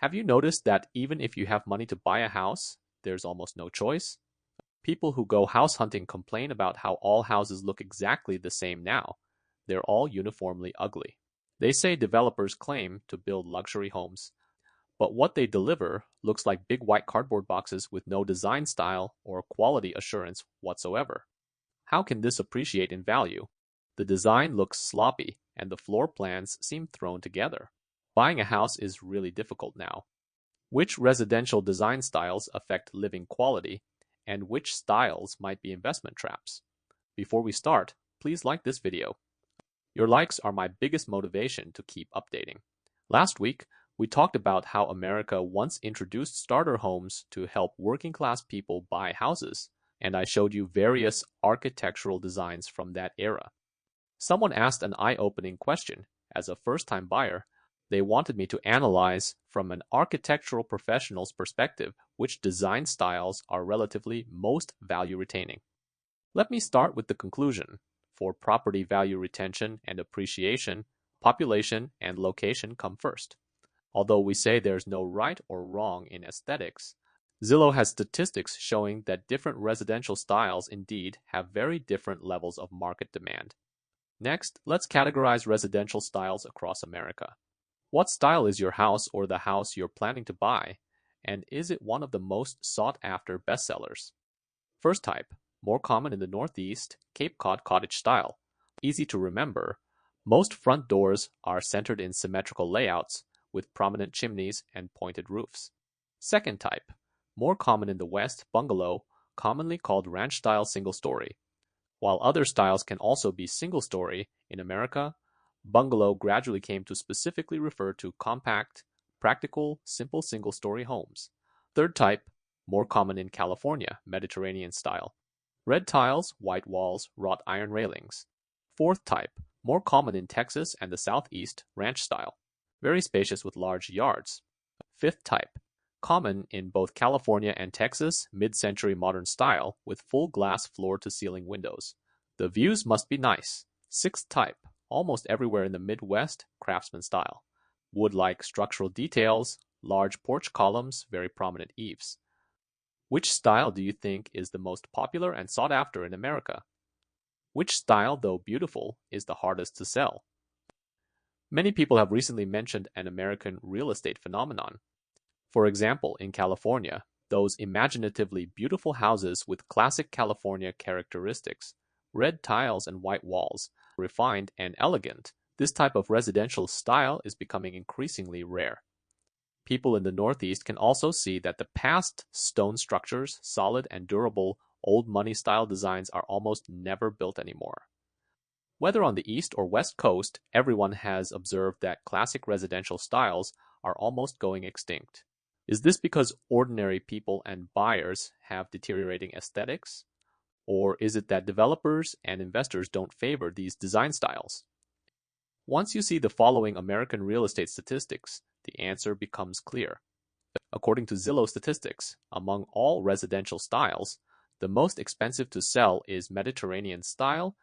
Have you noticed that even if you have money to buy a house, there's almost no choice? People who go house hunting complain about how all houses look exactly the same now. They're all uniformly ugly. They say developers claim to build luxury homes, but what they deliver looks like big white cardboard boxes with no design style or quality assurance whatsoever. How can this appreciate in value? The design looks sloppy, and the floor plans seem thrown together. Buying a house is really difficult now. Which residential design styles affect living quality, and which styles might be investment traps? Before we start, please like this video. Your likes are my biggest motivation to keep updating. Last week, we talked about how America once introduced starter homes to help working class people buy houses, and I showed you various architectural designs from that era. Someone asked an eye-opening question. As a first-time buyer, they wanted me to analyze from an architectural professional's perspective which design styles are relatively most value-retaining. Let me start with the conclusion. For property value retention and appreciation, population and location come first. Although we say there's no right or wrong in aesthetics, Zillow has statistics showing that different residential styles indeed have very different levels of market demand. Next, let's categorize residential styles across America. What style is your house or the house you're planning to buy, and is it one of the most sought-after bestsellers? First type, more common in the Northeast, Cape Cod cottage style. Easy to remember, most front doors are centered in symmetrical layouts with prominent chimneys and pointed roofs. Second type, more common in the West, bungalow, commonly called ranch-style single-story. While other styles can also be single-story, in America, bungalow gradually came to specifically refer to compact, practical, simple single-story homes. Third type, more common in California, Mediterranean style. Red tiles, white walls, wrought iron railings. Fourth type, more common in Texas and the Southeast, ranch style. Very spacious with large yards. Fifth type, common in both California and Texas, mid-century modern style with full glass floor-to-ceiling windows. The views must be nice. Sixth type, almost everywhere in the Midwest, craftsman style. Wood-like structural details, large porch columns, very prominent eaves. Which style do you think is the most popular and sought after in America? Which style, though beautiful, is the hardest to sell? Many people have recently mentioned an American real estate phenomenon. For example, in California, those imaginatively beautiful houses with classic California characteristics, red tiles and white walls, refined and elegant, this type of residential style is becoming increasingly rare. People in the Northeast can also see that the past stone structures, solid and durable, old money style designs are almost never built anymore. Whether on the East or West Coast, everyone has observed that classic residential styles are almost going extinct. Is this because ordinary people and buyers have deteriorating aesthetics? Or is it that developers and investors don't favor these design styles? Once you see the following American real estate statistics, the answer becomes clear. According to Zillow statistics, among all residential styles, the most expensive to sell is Mediterranean style,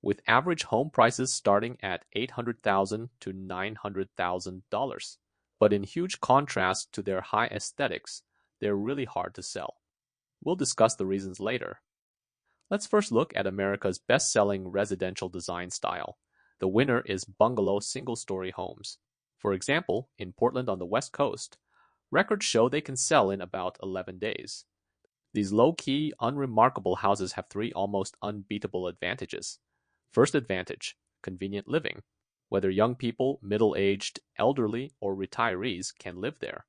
with average home prices starting at $800,000 to $900,000. But in huge contrast to their high aesthetics, they're really hard to sell. We'll discuss the reasons later. Let's first look at America's best-selling residential design style. The winner is bungalow single-story homes. For example, in Portland on the West Coast, records show they can sell in about 11 days. These low-key, unremarkable houses have three almost unbeatable advantages. First advantage, convenient living. Whether young people, middle-aged, elderly, or retirees can live there.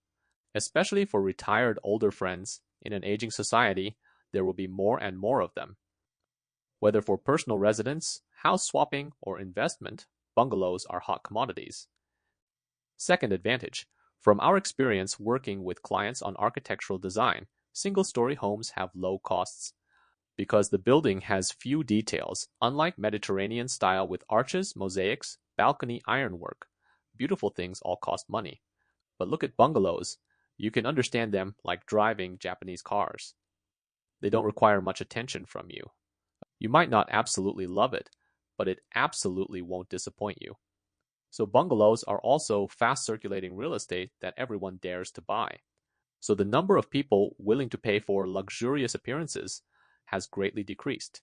Especially for retired older friends, in an aging society, there will be more and more of them. Whether for personal residence, house swapping, or investment, bungalows are hot commodities. Second advantage, from our experience working with clients on architectural design, single-story homes have low costs. Because the building has few details, unlike Mediterranean style with arches, mosaics, balcony ironwork. Beautiful things all cost money. But look at bungalows. You can understand them like driving Japanese cars. They don't require much attention from you. You might not absolutely love it, but it absolutely won't disappoint you. So bungalows are also fast circulating real estate that everyone dares to buy. So the number of people willing to pay for luxurious appearances has greatly decreased.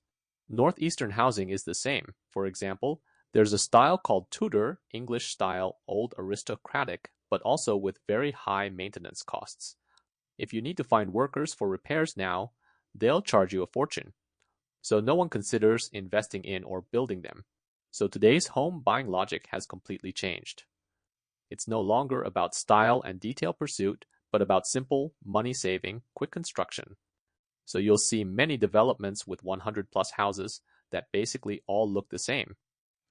Northeastern housing is the same. For example, there's a style called Tudor, English style, old aristocratic, but also with very high maintenance costs. If you need to find workers for repairs now, they'll charge you a fortune. So no one considers investing in or building them. So today's home buying logic has completely changed. It's no longer about style and detail pursuit, but about simple, money-saving, quick construction. So you'll see many developments with 100 plus houses that basically all look the same.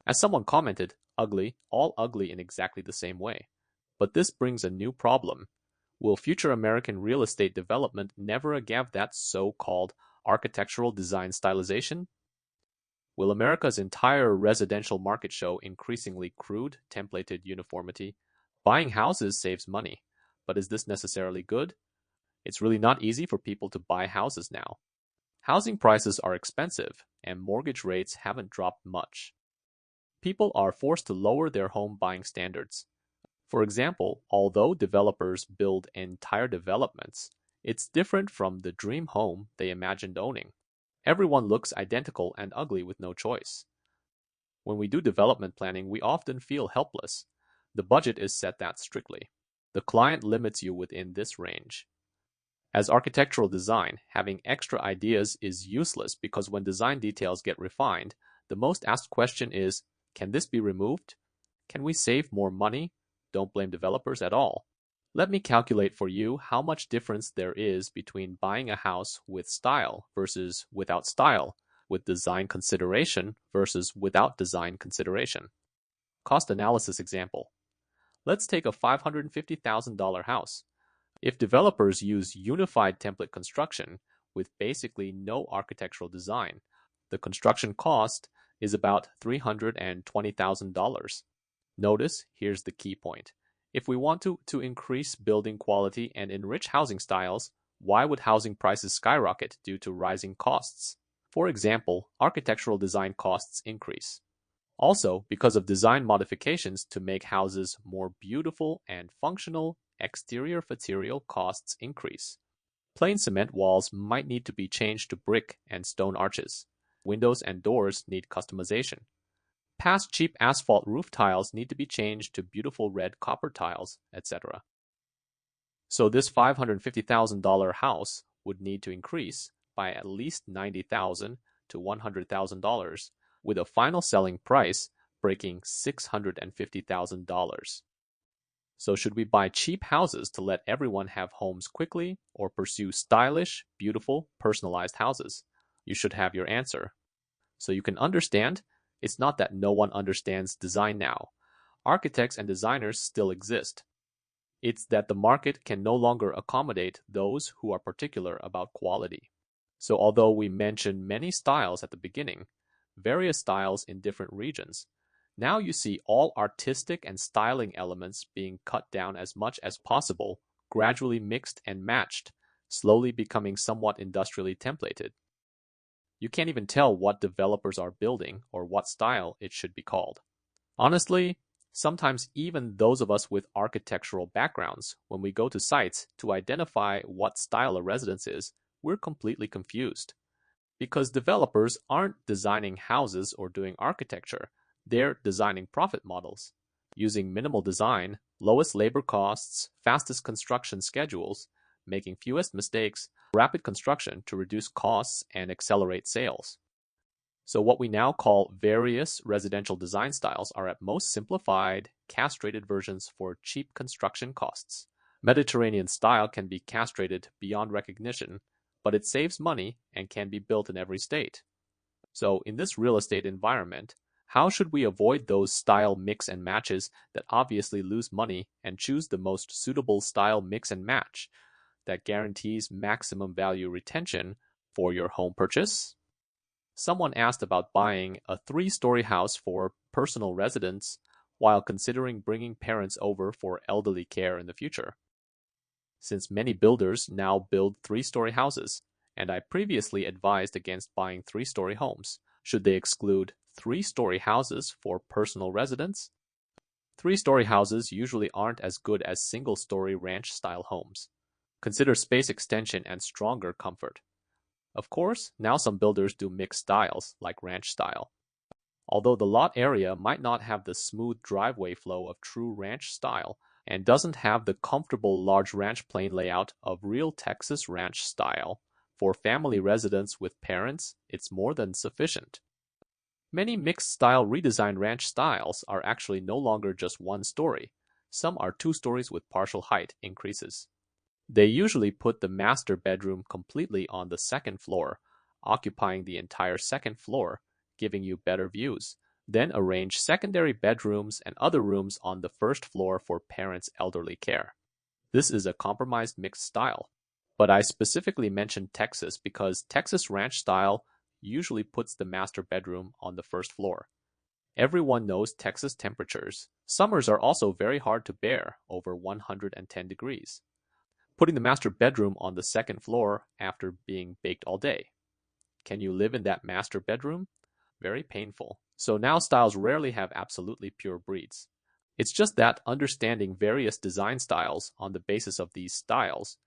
As someone commented, ugly, all ugly in exactly the same way. But this brings a new problem. Will future American real estate development never have that so-called architectural design stylization? Will America's entire residential market show increasingly crude, templated uniformity? Buying houses saves money, but is this necessarily good? It's really not easy for people to buy houses now. Housing prices are expensive, and mortgage rates haven't dropped much. People are forced to lower their home buying standards. For example, although developers build entire developments, it's different from the dream home they imagined owning. Everyone looks identical and ugly with no choice. When we do development planning, we often feel helpless. The budget is set that strictly. The client limits you within this range. As architectural design, having extra ideas is useless because when design details get refined, the most asked question is, can this be removed? Can we save more money? Don't blame developers at all. Let me calculate for you how much difference there is between buying a house with style versus without style, with design consideration versus without design consideration. Cost analysis example. Let's take a $550,000 house. If developers use unified template construction with basically no architectural design, the construction cost is about $320,000. Notice, here's the key point. If we want to increase building quality and enrich housing styles, why would housing prices skyrocket due to rising costs? For example, architectural design costs increase. Also, because of design modifications to make houses more beautiful and functional, exterior material costs increase. Plain cement walls might need to be changed to brick and stone arches. Windows and doors need customization. Past cheap asphalt roof tiles need to be changed to beautiful red copper tiles, etc. So this $550,000 house would need to increase by at least $90,000 to $100,000, with a final selling price breaking $650,000. So should we buy cheap houses to let everyone have homes quickly or pursue stylish, beautiful, personalized houses? You should have your answer. So you can understand, it's not that no one understands design now. Architects and designers still exist. It's that the market can no longer accommodate those who are particular about quality. So although we mentioned many styles at the beginning, various styles in different regions, now you see all artistic and styling elements being cut down as much as possible, gradually mixed and matched, slowly becoming somewhat industrially templated. You can't even tell what developers are building or what style it should be called. Honestly, sometimes even those of us with architectural backgrounds, when we go to sites to identify what style a residence is, we're completely confused. Because developers aren't designing houses or doing architecture, they're designing profit models. Using minimal design, lowest labor costs, fastest construction schedules, making fewest mistakes, rapid construction to reduce costs and accelerate sales. So what we now call various residential design styles are at most simplified, castrated versions for cheap construction costs. Mediterranean style can be castrated beyond recognition, but it saves money and can be built in every state. So in this real estate environment, how should we avoid those style mix and matches that obviously lose money and choose the most suitable style mix and match that guarantees maximum value retention for your home purchase? Someone asked about buying a 3-story house for personal residence while considering bringing parents over for elderly care in the future. Since many builders now build 3-story houses, and I previously advised against buying 3-story homes, should they exclude 3-story houses for personal residence? Three-story houses usually aren't as good as single-story ranch-style homes. Consider space extension and stronger comfort. Of course, now some builders do mixed styles, like ranch style. Although the lot area might not have the smooth driveway flow of true ranch style and doesn't have the comfortable large ranch plane layout of real Texas ranch style, for family residents with parents, it's more than sufficient. Many mixed-style redesigned ranch styles are actually no longer just one story. Some are 2 stories with partial height increases. They usually put the master bedroom completely on the second floor, occupying the entire second floor, giving you better views. Then arrange secondary bedrooms and other rooms on the first floor for parents' elderly care. This is a compromised mixed style. But I specifically mentioned Texas because Texas ranch style usually puts the master bedroom on the first floor. Everyone knows Texas temperatures. Summers are also very hard to bear, over 110 degrees. Putting the master bedroom on the second floor after being baked all day. Can you live in that master bedroom? Very painful. So now styles rarely have absolutely pure breeds. It's just that understanding various design styles on the basis of these styles,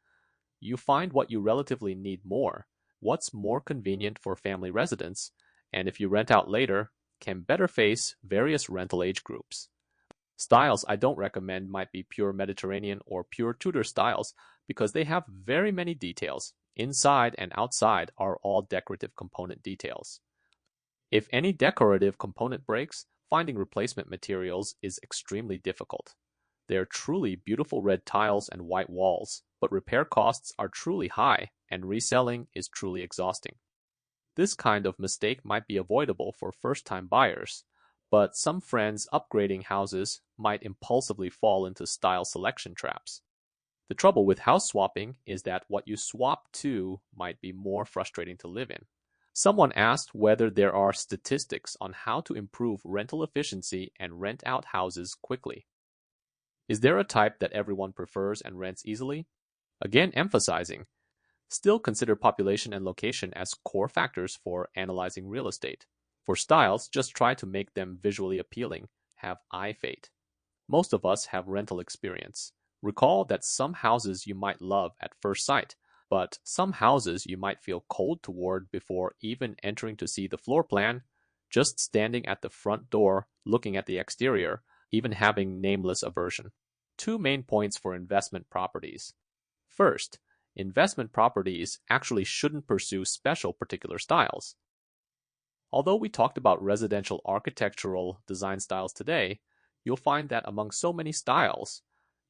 you find what you relatively need more, what's more convenient for family residents, and if you rent out later, can better face various rental age groups. Styles I don't recommend might be pure Mediterranean or pure Tudor styles because they have very many details. Inside and outside are all decorative component details. If any decorative component breaks, finding replacement materials is extremely difficult. They're truly beautiful red tiles and white walls, but repair costs are truly high and reselling is truly exhausting. This kind of mistake might be avoidable for first-time buyers, but some friends upgrading houses might impulsively fall into style selection traps. The trouble with house swapping is that what you swap to might be more frustrating to live in. Someone asked whether there are statistics on how to improve rental efficiency and rent out houses quickly. Is there a type that everyone prefers and rents easily? Again emphasizing, still consider population and location as core factors for analyzing real estate. For styles, just try to make them visually appealing, have eye fate. Most of us have rental experience. Recall that some houses you might love at first sight, but some houses you might feel cold toward before even entering to see the floor plan, just standing at the front door looking at the exterior, even having nameless aversion. 2 main points for investment properties. First, investment properties actually shouldn't pursue special particular styles. Although we talked about residential architectural design styles today, you'll find that among so many styles,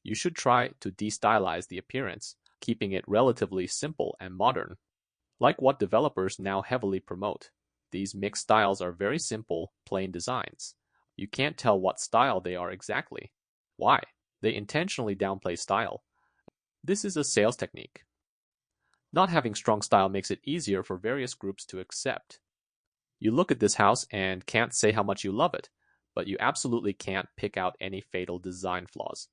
you should try to de-stylize the appearance, keeping it relatively simple and modern. Like what developers now heavily promote, these mixed styles are very simple, plain designs. You can't tell what style they are exactly. Why? They intentionally downplay style. This is a sales technique. Not having strong style makes it easier for various groups to accept. You look at this house and can't say how much you love it, but you absolutely can't pick out any fatal design flaws.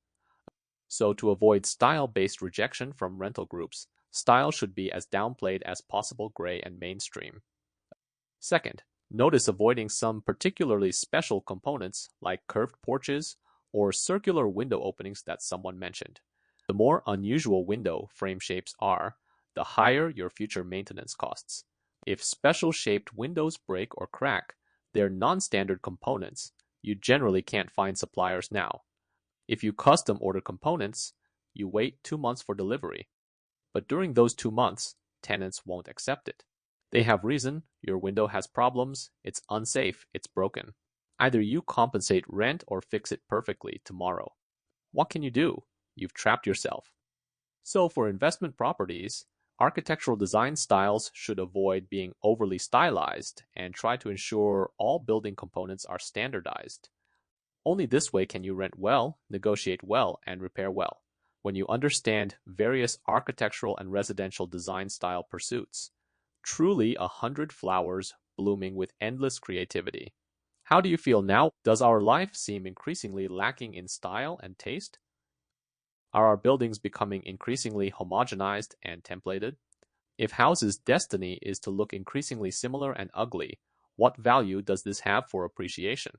So to avoid style-based rejection from rental groups, style should be as downplayed as possible gray and mainstream. Second, notice avoiding some particularly special components like curved porches or circular window openings that someone mentioned. The more unusual window frame shapes are, the higher your future maintenance costs. If special-shaped windows break or crack, they're non-standard components. You generally can't find suppliers now. If you custom order components, you wait 2 months for delivery. But during those 2 months, tenants won't accept it. They have reason, your window has problems, it's unsafe, it's broken. Either you compensate rent or fix it perfectly tomorrow. What can you do? You've trapped yourself. So for investment properties, architectural design styles should avoid being overly stylized and try to ensure all building components are standardized. Only this way can you rent well, negotiate well, and repair well, when you understand various architectural and residential design style pursuits. Truly 100 flowers blooming with endless creativity. How do you feel now? Does our life seem increasingly lacking in style and taste? Are our buildings becoming increasingly homogenized and templated? If houses' destiny is to look increasingly similar and ugly, what value does this have for appreciation?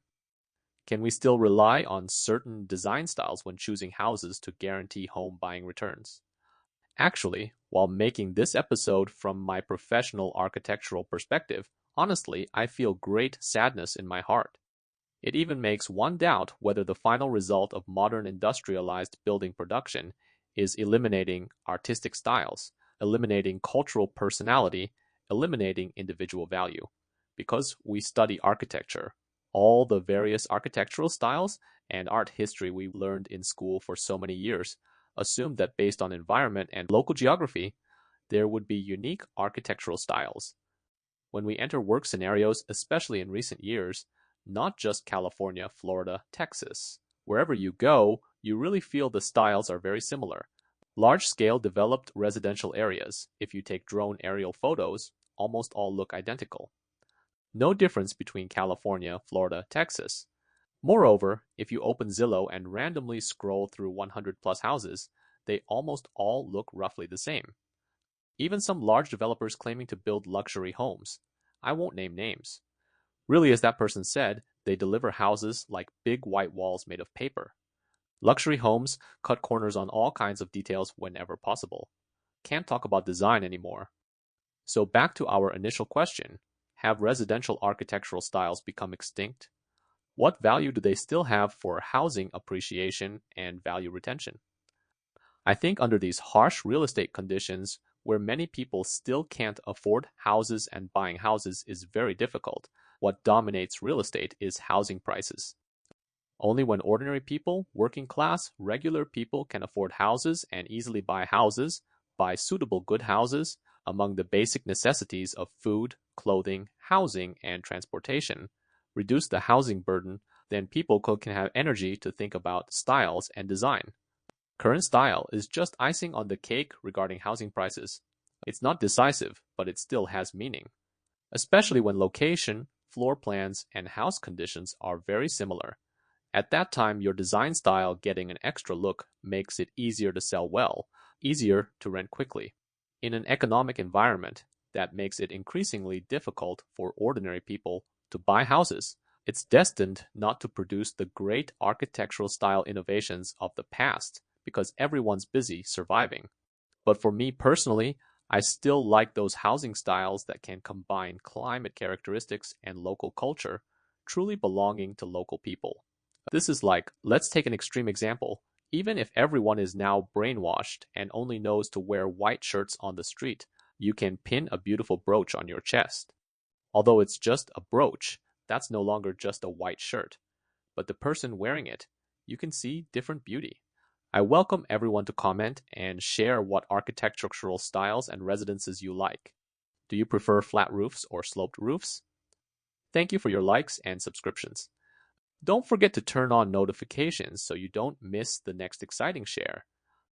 Can we still rely on certain design styles when choosing houses to guarantee home buying returns? Actually, while making this episode from my professional architectural perspective, honestly, I feel great sadness in my heart. It even makes one doubt whether the final result of modern industrialized building production is eliminating artistic styles, eliminating cultural personality, eliminating individual value. Because we study architecture, all the various architectural styles and art history we learned in school for so many years assumed that based on environment and local geography, there would be unique architectural styles. When we enter work scenarios, especially in recent years, not just California, Florida, Texas, wherever you go, you really feel the styles are very similar. Large-scale developed residential areas, if you take drone aerial photos, almost all look identical. No difference between California, Florida, Texas. Moreover, if you open Zillow and randomly scroll through 100 plus houses, they almost all look roughly the same. Even some large developers claiming to build luxury homes. I won't name names. Really, as that person said, they deliver houses like big white walls made of paper. Luxury homes cut corners on all kinds of details whenever possible. Can't talk about design anymore. So back to our initial question, have residential architectural styles become extinct? What value do they still have for housing appreciation and value retention? I think under these harsh real estate conditions, where many people still can't afford houses and buying houses is very difficult, what dominates real estate is housing prices. Only when ordinary people, working class, regular people can afford houses and easily buy suitable good houses among the basic necessities of food, clothing, housing, and transportation, reduce the housing burden, then people can have energy to think about styles and design. Current style is just icing on the cake regarding housing prices. It's not decisive, but it still has meaning. Especially when location, floor plans, and house conditions are very similar. At that time, your design style getting an extra look makes it easier to sell well, easier to rent quickly. In an economic environment that makes it increasingly difficult for ordinary people to buy houses, it's destined not to produce the great architectural style innovations of the past because everyone's busy surviving. But for me personally, I still like those housing styles that can combine climate characteristics and local culture, truly belonging to local people. This is like, let's take an extreme example. Even if everyone is now brainwashed and only knows to wear white shirts on the street, you can pin a beautiful brooch on your chest. Although it's just a brooch, that's no longer just a white shirt. But the person wearing it, you can see different beauty. I welcome everyone to comment and share what architectural styles and residences you like. Do you prefer flat roofs or sloped roofs? Thank you for your likes and subscriptions. Don't forget to turn on notifications so you don't miss the next exciting share.